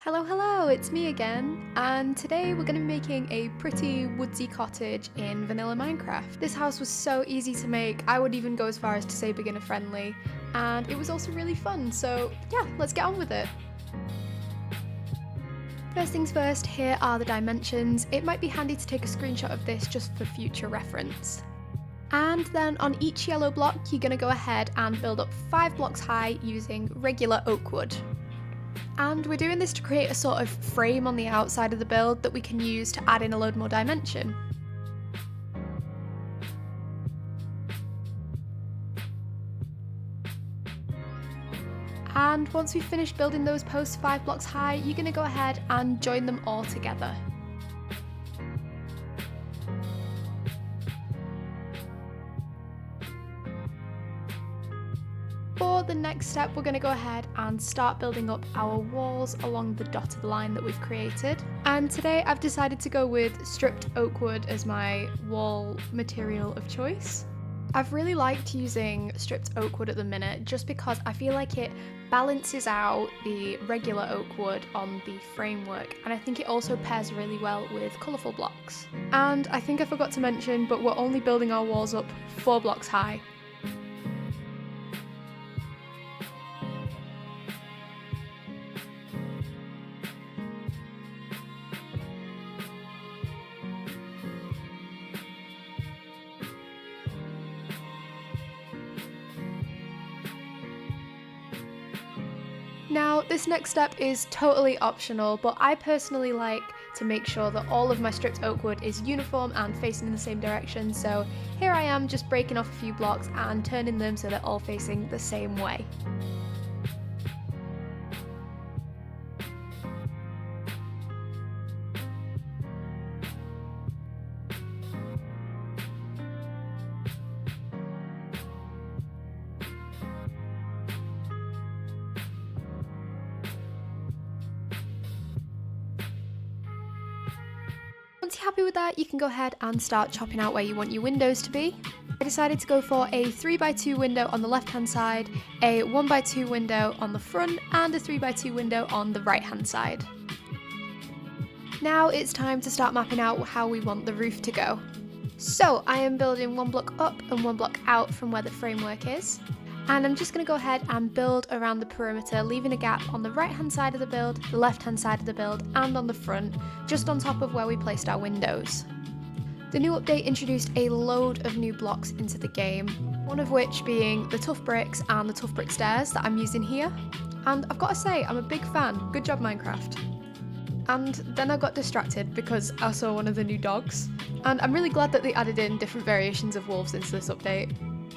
Hello, hello, it's me again, and today we're going to be making a pretty woodsy cottage in vanilla Minecraft. This house was so easy to make, I would even go as far as to say beginner friendly, and it was also really fun, so yeah, let's get on with it. First things first, here are the dimensions. It might be handy to take a screenshot of this just for future reference. And then on each yellow block, you're going to go ahead and build up 5 blocks high using regular oak wood. And we're doing this to create a sort of frame on the outside of the build that we can use to add in a load more dimension. And once we've finished building those posts 5 blocks high, you're going to go ahead and join them all together. For the next step, we're going to go ahead and start building up our walls along the dotted line that we've created. And today I've decided to go with stripped oak wood as my wall material of choice. I've really liked using stripped oak wood at the minute just because I feel like it balances out the regular oak wood on the framework, and I think it also pairs really well with colourful blocks. And I think I forgot to mention, but we're only building our walls up 4 blocks high. Now, this next step is totally optional, but I personally like to make sure that all of my stripped oak wood is uniform and facing in the same direction, so here I am just breaking off a few blocks and turning them so they're all facing the same way. Once you're happy with that, you can go ahead and start chopping out where you want your windows to be. I decided to go for a 3x2 window on the left hand side, a 1x2 window on the front, and a 3x2 window on the right hand side. Now it's time to start mapping out how we want the roof to go. So I am building 1 block up and 1 block out from where the framework is. And I'm just going to go ahead and build around the perimeter, leaving a gap on the right hand side of the build, the left hand side of the build, and on the front, just on top of where we placed our windows. The new update introduced a load of new blocks into the game, one of which being the tough bricks and the tough brick stairs that I'm using here. And I've got to say, I'm a big fan. Good job, Minecraft. And then I got distracted because I saw one of the new dogs, and I'm really glad that they added in different variations of wolves into this update.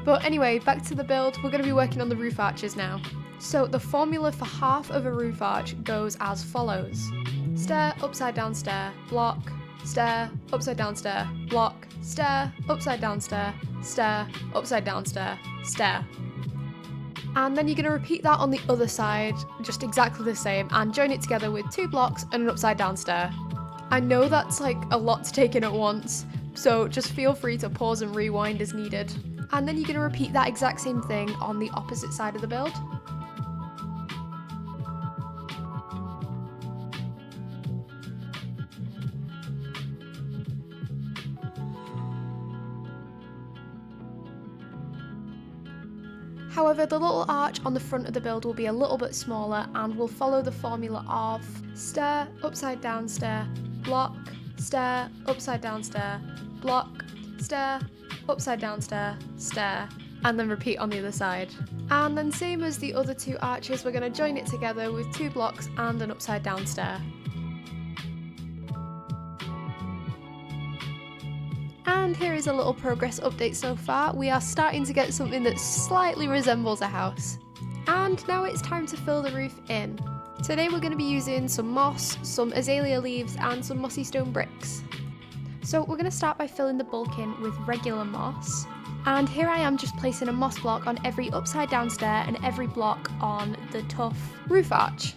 But anyway, back to the build, we're going to be working on the roof arches now. So the formula for half of a roof arch goes as follows. Stair, upside down stair, block, stair, upside down stair, block, stair, upside down stair, stair, upside down stair, stair. And then you're going to repeat that on the other side, just exactly the same, and join it together with 2 blocks and an upside down stair. I know that's like a lot to take in at once, so just feel free to pause and rewind as needed. And then you're going to repeat that exact same thing on the opposite side of the build. However, the little arch on the front of the build will be a little bit smaller and will follow the formula of stair, upside down stair, block, stair, upside down stair, block, stair, upside down stair, stair, and then repeat on the other side. And then same as the other 2 arches, we're going to join it together with 2 blocks and an upside down stair. And here is a little progress update so far. We are starting to get something that slightly resembles a house. And now it's time to fill the roof in. Today we're going to be using some moss, some azalea leaves, and some mossy stone bricks. So we're going to start by filling the bulk in with regular moss. And here I am just placing a moss block on every upside down stair and every block on the tough roof arch.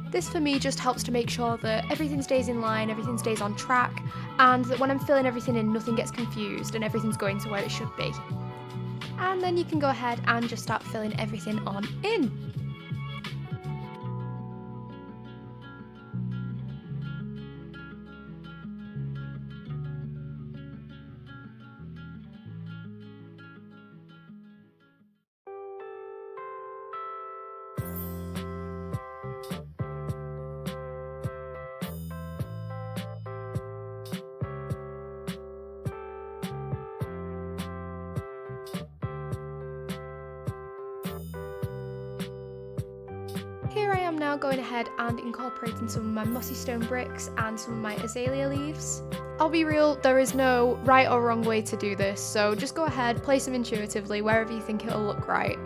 This for me just helps to make sure that everything stays in line, everything stays on track, and that when I'm filling everything in, nothing gets confused and everything's going to where it should be. And then you can go ahead and just start filling everything on in. Here I am now going ahead and incorporating some of my mossy stone bricks and some of my azalea leaves. I'll be real, there is no right or wrong way to do this, so just go ahead, place them intuitively wherever you think it'll look right.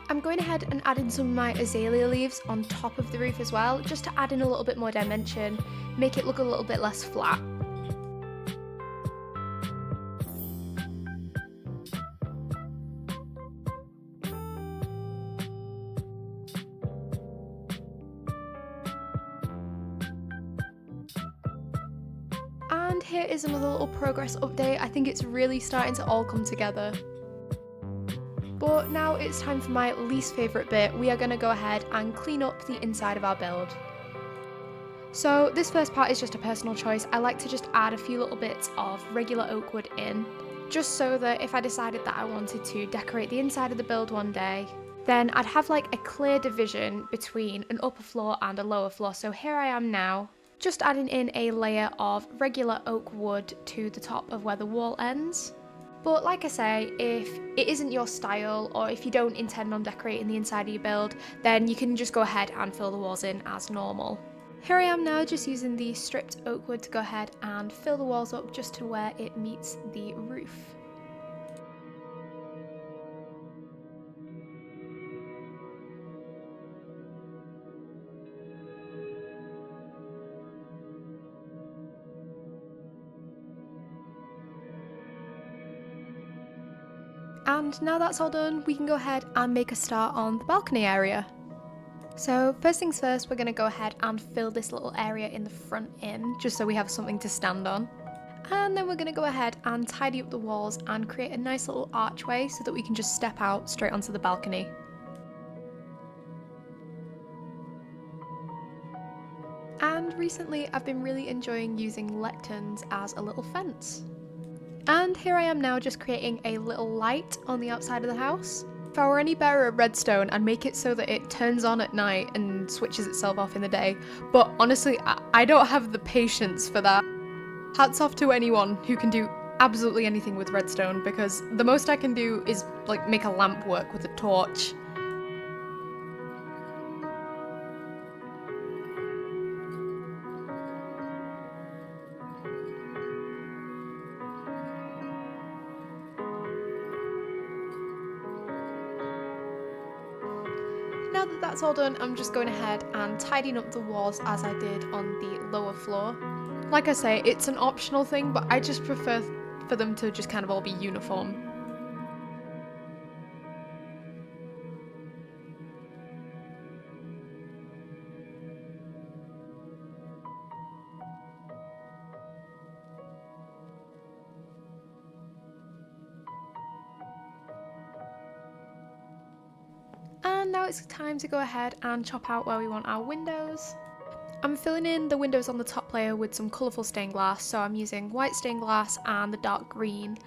I'm going ahead and adding some of my azalea leaves on top of the roof as well, just to add in a little bit more dimension, make it look a little bit less flat. And here is another little progress update. I think it's really starting to all come together. But now it's time for my least favourite bit. We are going to go ahead and clean up the inside of our build. So this first part is just a personal choice. I like to just add a few little bits of regular oak wood in, just so that if I decided that I wanted to decorate the inside of the build one day, then I'd have like a clear division between an upper floor and a lower floor. So here I am now, just adding in a layer of regular oak wood to the top of where the wall ends. But like I say, if it isn't your style or if you don't intend on decorating the inside of your build, then you can just go ahead and fill the walls in as normal. Here I am now just using the stripped oak wood to go ahead and fill the walls up just to where it meets the roof. And now that's all done, we can go ahead and make a start on the balcony area. So first things first, we're going to go ahead and fill this little area in the front in, just so we have something to stand on. And then we're going to go ahead and tidy up the walls and create a nice little archway so that we can just step out straight onto the balcony. And recently I've been really enjoying using lecterns as a little fence. And here I am now just creating a little light on the outside of the house. If I were any better at redstone, I'd make it so that it turns on at night and switches itself off in the day. But honestly, I don't have the patience for that. Hats off to anyone who can do absolutely anything with redstone, because the most I can do is like make a lamp work with a torch. Now that that's all done, I'm just going ahead and tidying up the walls as I did on the lower floor. Like I say, it's an optional thing, but I just prefer for them to just kind of all be uniform. And now it's time to go ahead and chop out where we want our windows. I'm filling in the windows on the top layer with some colourful stained glass, so I'm using white stained glass and the dark green.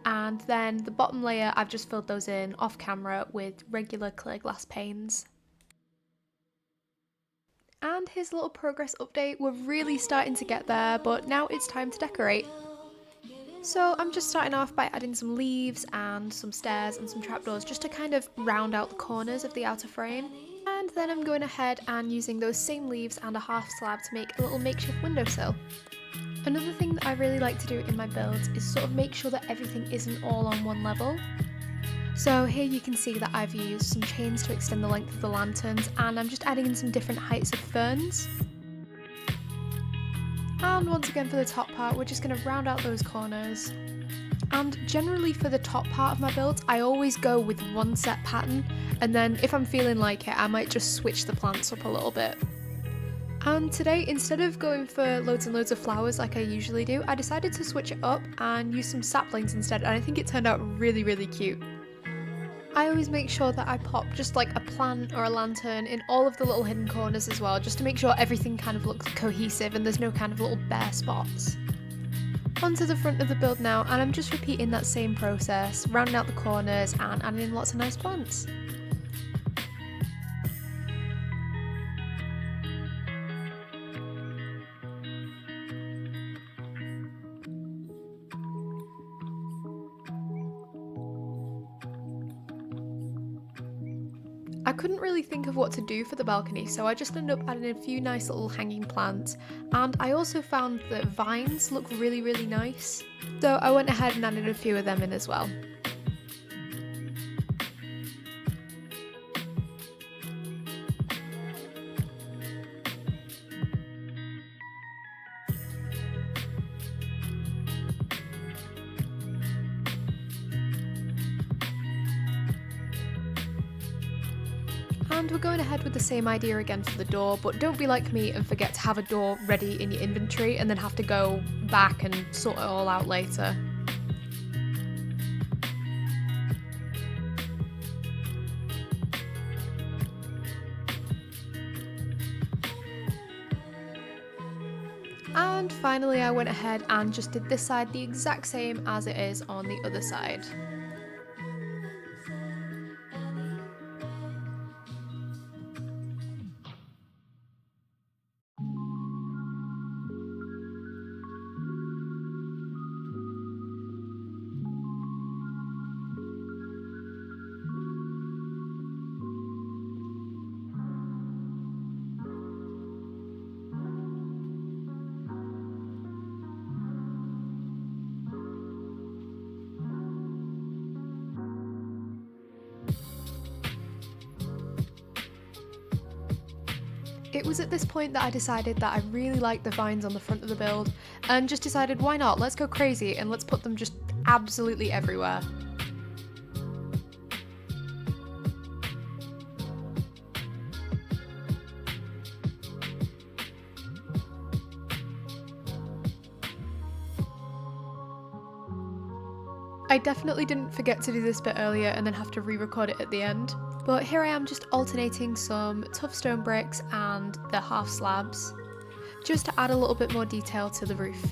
And then the bottom layer, I've just filled those in off camera with regular clear glass panes. And here's a little progress update. We're really starting to get there, but now it's time to decorate. So I'm just starting off by adding some leaves and some stairs and some trapdoors just to kind of round out the corners of the outer frame. And then I'm going ahead and using those same leaves and a half slab to make a little makeshift windowsill. Another thing that I really like to do in my builds is sort of make sure that everything isn't all on one level. So here you can see that I've used some chains to extend the length of the lanterns, and I'm just adding in some different heights of ferns. And once again for the top part, we're just going to round out those corners. And generally for the top part of my builds, I always go with one set pattern, and then if I'm feeling like it, I might just switch the plants up a little bit. And today, instead of going for loads and loads of flowers like I usually do, I decided to switch it up and use some saplings instead, and I think it turned out really, really cute. I always make sure that I pop just like a plant or a lantern in all of the little hidden corners as well, just to make sure everything kind of looks cohesive and there's no kind of little bare spots. Onto the front of the build now, and I'm just repeating that same process, rounding out the corners and adding in lots of nice plants. couldn't really think of what to do for the balcony, so I just ended up adding a few nice little hanging plants, and I also found that vines look really, really nice, so I went ahead and added a few of them in as well. And we're going ahead with the same idea again for the door, but don't be like me and forget to have a door ready in your inventory and then have to go back and sort it all out later. And finally I went ahead and just did this side the exact same as it is on the other side. It was at this point that I decided that I really liked the vines on the front of the build and just decided why not, let's go crazy and let's put them just absolutely everywhere. I definitely didn't forget to do this bit earlier and then have to re-record it at the end. But here I am just alternating some tough stone bricks and the half slabs, just to add a little bit more detail to the roof.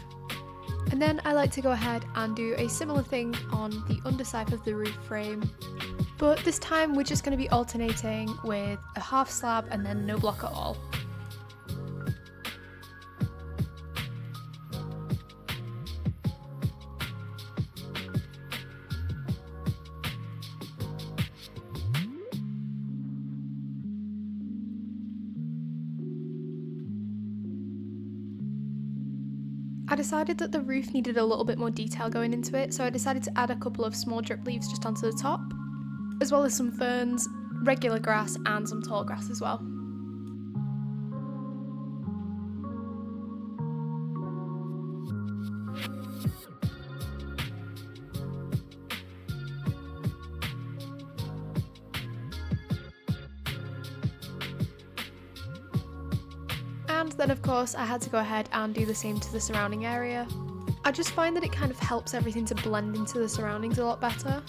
And then I like to go ahead and do a similar thing on the underside of the roof frame. But this time we're just going to be alternating with a half slab and then no block at all. I decided that the roof needed a little bit more detail going into it, so I decided to add a couple of small drip leaves just onto the top, as well as some ferns, regular grass and some tall grass as well. And then of course I had to go ahead and do the same to the surrounding area. I just find that it kind of helps everything to blend into the surroundings a lot better.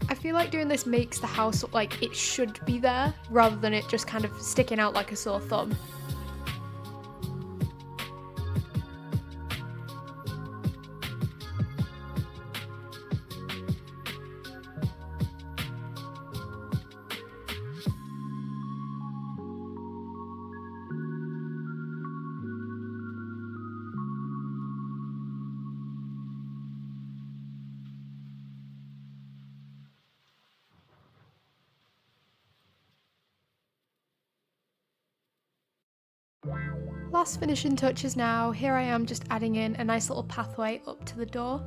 I feel like doing this makes the house look like it should be there, rather than it just kind of sticking out like a sore thumb. Last finishing touches now, here I am just adding in a nice little pathway up to the door.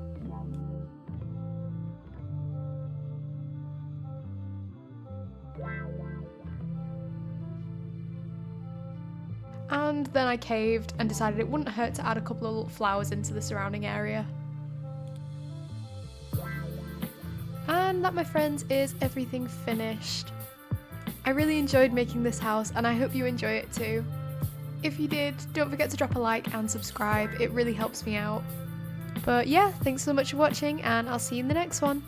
And then I caved and decided it wouldn't hurt to add a couple of little flowers into the surrounding area. And that, my friends, is everything finished. I really enjoyed making this house and I hope you enjoy it too. If you did, don't forget to drop a like and subscribe, it really helps me out. But yeah, thanks so much for watching and I'll see you in the next one.